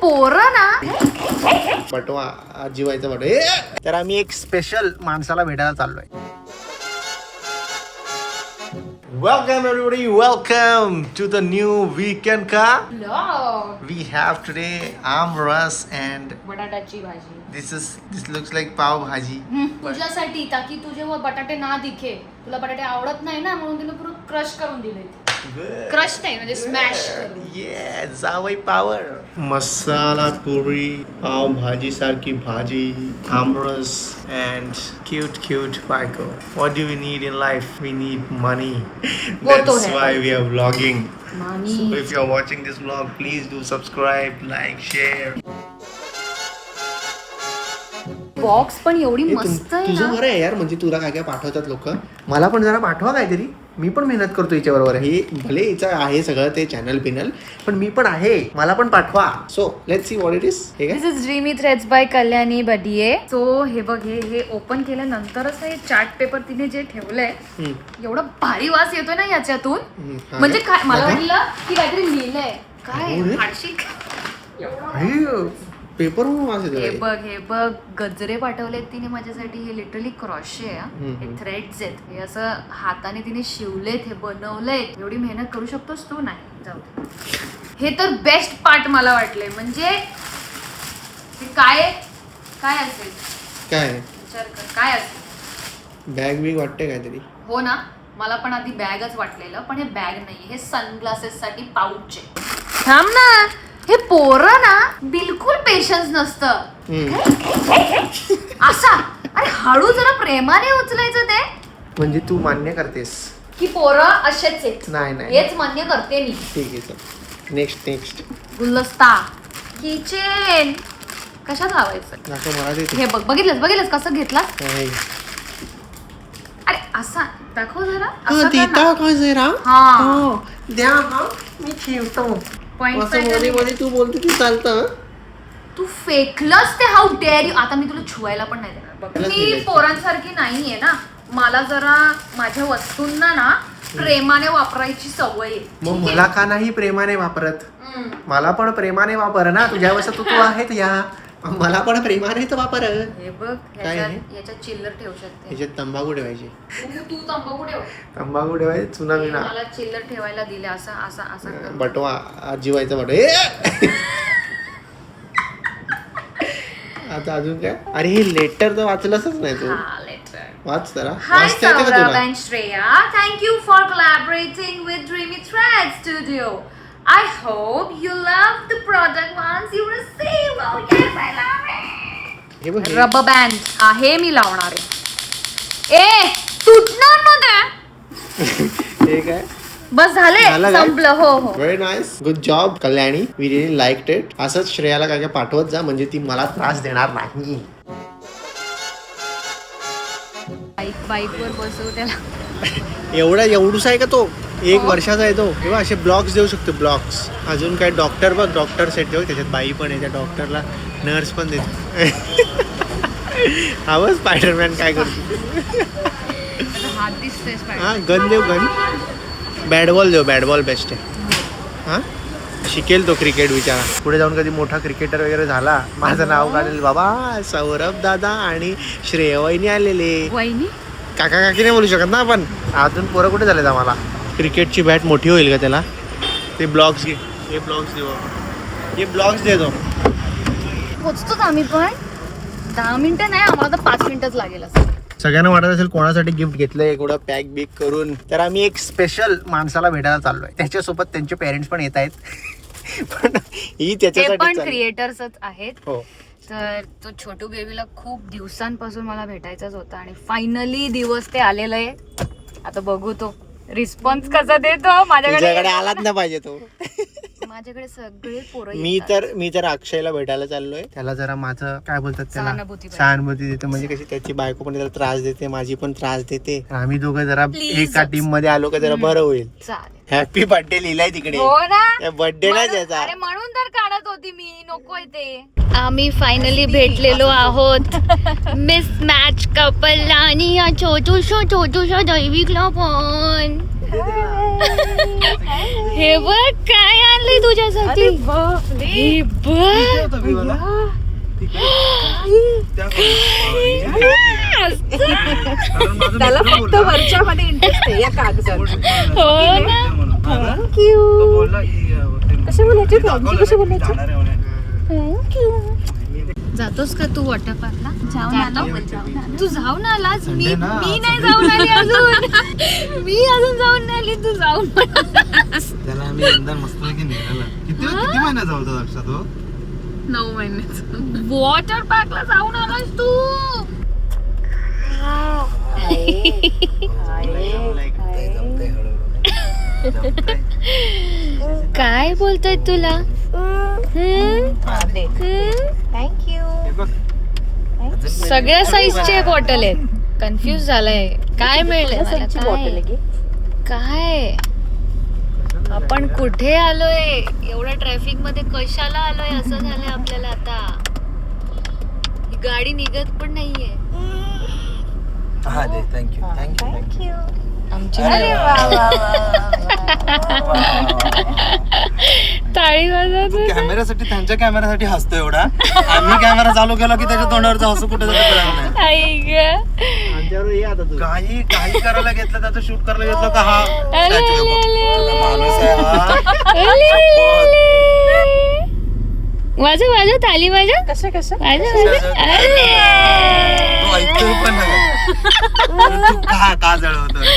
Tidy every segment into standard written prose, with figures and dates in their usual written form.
पोरं ना बटवा आजी व्हायचं बटवा. तर आम्ही एक स्पेशल माणसाला भेटायला चाललोय. Welcome everybody, welcome to the new weekend ka. We have today amras and बटाट्याची भाजी. this looks like pav bhaji. तुझ्यासाठी ताकी तू जेव्हा बटाटे ना दिखे, तुला बटाटे आवडत नाही ना म्हणून तिने पूर्ण क्रश करून दिले. क्रश नाही म्हणजे स्मॅश करून. Yeah, जावई पावर. मसाला पुरी, पाव भाजी सारखी भाजी, amras and cute बायको. What do we need in life? We need money. That's why we are vlogging. Money. So if you are watching this vlog, please do subscribe, like, share. Box पण एवढी मस्त आहे तुझं ना. बरं आहे यार, म्हणजे तुला काय काय पाठवतात लोक. मला पण जरा पाठवा काहीतरी. मी पण मेहनत करतो हिच्याबरोबर. हे भले हिचं आहे सगळं ते चॅनल पिनल, पण मी पण आहे, मला पण पाठवा. So let's see what it is. This is dreamy threads by Kalyani Badiye. So हे बघ, हे ओपन केल्यानंतरच हे चार्ट पेपर तिने जे ठेवलंय एवढा भारी वास येतोय ना याच्यातून. म्हणजे काय मला वाटलं की काहीतरी लिहिलंय काय फारशी पेपर वास हे येतो. बघ गजरे पाठवलेत तिने माझ्यासाठी. हे लिटरली क्रॉशे आहे, हे थ्रेड्स आहेत. हे असं हाताने तिने शिवलेत, हे बनवलेत. एवढी मेहनत करू शकतोस तू? नाही, जाऊ दे. हे तर बेस्ट पार्ट मला वाटले. म्हणजे हे काय असेल, काय विचार कर काय असेल. बॅग बिग वाटते काहीतरी. हो ना, मला पण आधी बॅगच वाटलेलं, पण हे बॅग नाही, हे सनग्लासेस साठी पाऊच आहे. थांब ना, हे पोरं ना बिलकुल पेशन्स नसतं. असा अरे हळू जरा प्रेमाने उचलायचं ते. म्हणजे तू मान्य करतेस की पोरं असेच आहेत? नाही हेच मान्य करते मी. ठीक आहे, चल नेक्स्ट. गुलदस्ता, किचन कशात लावायचं असं मला देते. हे बघ, बघितलंस कसं घेतला. नाही. अरे असा दाखव जरा. हा, असं कर देता ना. का जरा. हा. हो, द्या. हा, मी ठेवतो. Point असं मध्ये मध्ये तू बोलते ते चालतं. तू फेकलंस ते. How dare you. आता मी तुला छुवायला पण नाही देणार. बघ, मी पोरांसारखी नाहीये ना. मला जरा माझ्या वस्तूंना ना प्रेमाने वापरायची सवय आहे. मग मला का नाही प्रेमाने वापरत? मला पण प्रेमाने वापर ना. तुझ्या वस्तू तू आहेत या, मला पण प्रेमानेच वापर. हे बघ, याच्यात चिल्लर ठेवू शकते. ह्याच्यात तंबाखू ठेवायची. तू तंबाखू ठेव. तंबाखू ठेवायची, चुना बिना. मला चिल्लर ठेवायला दिले. असं बटवा आजी व्हायचं बटवा. आता अजून काय? अरे हे लेटर तर वाचलंच नाही तू. वाच जरा. Hi Saurabh and Shreya, thank you for collaborating with Dreamy Thread Studio. I hope you love the product once you receive. Oh yes, I love it. हे बघ, रबर बँड आहे मी लावणार आहे. ए तुटणार मध्ये. हे काय? बस झाले, संपलं. हो very nice, good job Kalyani. We really liked it. असंच श्रेयाला काय काय पाठवत जा, म्हणजे ती मला त्रास देणार नाही. बाईकवर बसव त्याला. एवढूसा आहे का तो? 1 वर्षाचा आहे तो. तेव्हा असे ब्लॉग्स देऊ शकतो, ब्लॉग्स. अजून काय डॉक्टर बघ, डॉक्टर सेट ठेव. त्याच्यात बाई पण आहे, त्या डॉक्टरला नर्स पण देतो. हवं स्पायडरमॅन काय करतो. हात दिसतोय. हा, गन देऊ, गन. बॅट बॉल देऊ, बॅट बॉल बेस्ट आहे. हा, शिकेल तो क्रिकेट बिचारा. पुढे जाऊन कधी मोठा क्रिकेटर वगैरे झाला, माझं नाव काढेल. बाबा सौरभ दादा आणि श्रेया वहिनी आलेले. वहिनी काका काकी नाही बोलू शकत ना आपण. अजून पोरं कुठे झालेत आम्हाला. क्रिकेटची बॅट मोठी होईल का त्याला? ते ब्लॉग्स घे, हे ब्लॉग्स देऊ. हे ब्लॉग्स देतो. पोचतोच आम्ही पण. 10 मिनिटं नाही, आम्हाला तर 5 मिनिटच लागेल. असं सगळ्यांना वाटत असेल कोणासाठी गिफ्ट घेतलंय एवढं पॅक बिक करून. तर आम्ही एक स्पेशल माणसाला भेटायला चाललोय. त्याच्यासोबत त्यांचे पेरेंट्स पण येत आहेत. पण ही त्याच्यासाठी क्रिएटर्सच आहेत. हो. तर तो छोटू बेबीला खूप दिवसांपासून मला भेटायचाच होता आणि फायनली दिवस ते आलेलं आहे. आता बघू तो रिस्पॉन्स कसा देतो. माझ्याकडे आलाच ना पाहिजे तो. माझ्याकडे सगळे पोरं मी तर अक्षयला भेटायला चाललोय. त्याला जरा माझं काय बोलतात त्याला सहानुभूती देते. म्हणजे कशी त्याची बायको पण त्याला त्रास देते, माझी पण त्रास देते. आम्ही दोघं जरा एका टीम मध्ये आलो का जरा बरं होईल. हॅपी बर्थडे लिहिलाय तिकडे. बर्थडे नाही त्याचा. अरे म्हणून तर काढत होती मी. नकोय ते. आम्ही फायनली भेटलेलो आहोत. मिस मॅच कपल आणि या छोटूशा दैविकला पण. हे बघ काय आणलंय तुझ्यासाठी. हे बघ त्याला फक्त वरच्या मध्ये इंटरेस्ट आहे या कागदात. हो ना. थँक्यू. कसे बोलायचे कसे बोलायचे? थँक्यू. जातोस का तू वॉटर पार्कला? तू जाऊन आलास? मी नाही जाऊन आली अजून. मी अजून जाऊन नाही आली, तू जाऊन आलास. त्याला आम्ही यंदा मस्तपैकी नेलेला. किती महिन्याचा होता लक्षात हो? 9 महिन्याचं. वॉटर पार्कला जाऊन आलास तू? काय बोलतोय तुला? थँक्यू. सगळ्या साईजचे बॉटल आहेत. कन्फ्युज झालाय. काय मिळेल बॉटल आहे काय? आपण कुठे आलोय? एवढ्या ट्रॅफिक मध्ये कशाला आलोय असं झालंय आपल्याला आता. ही गाडी निघत पण नाहीये. Thank you thank you thank you. आमची अरे वा वा टाळी वाजवतो. कॅमेऱ्यासाठी त्यांच्या कॅमेऱ्यासाठी हसतो एवढा. आम्ही कॅमेरा चालू केला की त्याच्या तोंडावरचा हसू कुठे आई ग. काही काही करायला घेतलं त्याचं शूट करायला घेतलं का हा अले, statue आहे अले, बघ. अले, माणूस आहे हा. अले, अले. वाजव ताली वाजव. कसं वाजव. तो ऐकतो पण नाही. तू का जळवतोय?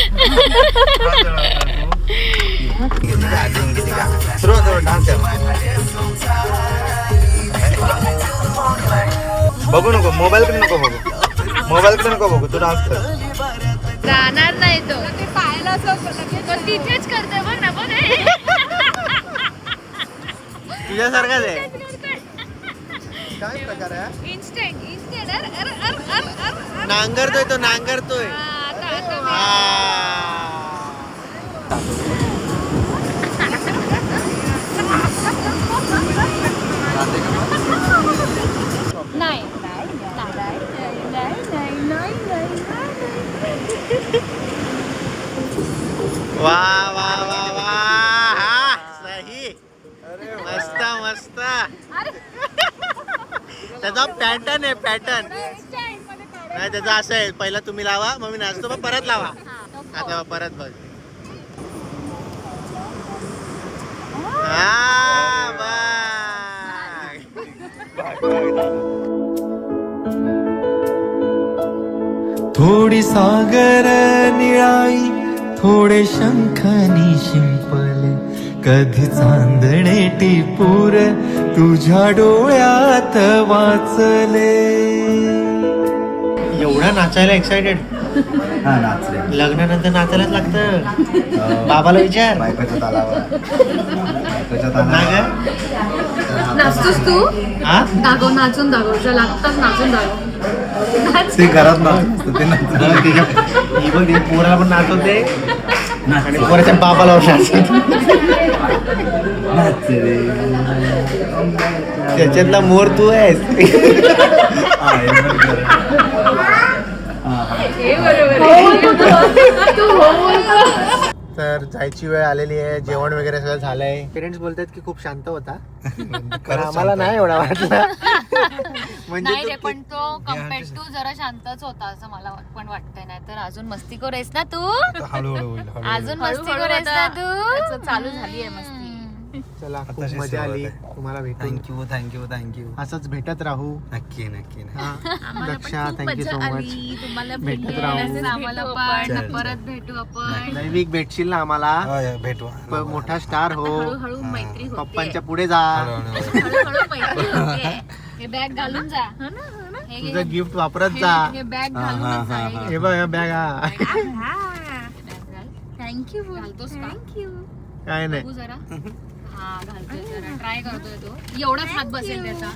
बघू नको, मोबाईल कडे नको बघू, मोबाईल कडे नको बघू, तू डान्स कर. जाणार नाही तो. तो तिथेच करतोय बघ ना. बघ तुझ्यासारखाच आहे. काय प्रकार आहे? इन्स्टंट नांगरतोय तो, नांगरतोय. नाही. वा वा वा वा, हा सही. मस्त मस्त. त्याचा पॅटर्न आहे, पॅटर्न नाही त्याचा असं आहे. पहिला तुम्ही लावा, मग मी नाचतो, मग परत लावा. आता परत बघ. हा बघ. थोडी सागर निळाई, थोडे शंखनी शिंपले, कधी चांदणे टिपूर तुझ्या डोळ्यात वाचले. एवढा नाचायला एक्साइटेड? हा नाचले. लग्नानंतर नाचायलाच लागतं. बाबाला विचार. बायकोच्या तालावर. नाचतोस तू? हा दाखव, नाचून दाखव. जर लागतात नाचून दाखव. ते घरात नाचत ते ही बघ, ही पोराला पण नाचवते आणि पोराच्या बाबाला त्याच्यातला मोर तू आहेस. तर जायची वेळ आलेली आहे. जेवण वगैरे सगळं झालंय. पेरेंट्स बोलतात की खूप शांत होता, पण आम्हाला नाही एवढा वाटला. म्हणजे नाही रे, पण तो कम्पेअर्ड टू जरा शांतच होता असं मला पण वाटतंय. नाही तर अजून मस्तीखोर आहेस ना तू. हळूहळू अजून मस्तीखोर आहेस ना तू. चालू झाली आहे मस्ती. चला, खूप मजा आली तुम्हाला भेटून. Thank you thank you thank you. असंच भेटत राहू. नक्की नक्की. Daksha, thank you so much. तुम्हाला भेटत राहू. आम्हाला पण परत भेटू आपण. दैविक भेटशील ना आम्हाला. भेटू. मोठा स्टार हो. हळूहळू मैत्री होते. पप्पांच्या पुढे जा. हळूहळू मैत्री होते. हे बॅग घालून जा. तुझं गिफ्ट वापरत जा. हे बॅग घालून जा. हे बघ, बॅग. थँक्यू. घालतोस का? काय नाही. बघू जरा. हा घालतोय जरा. ट्राय करतोय तो. एवढाच हात बसेल त्याचा.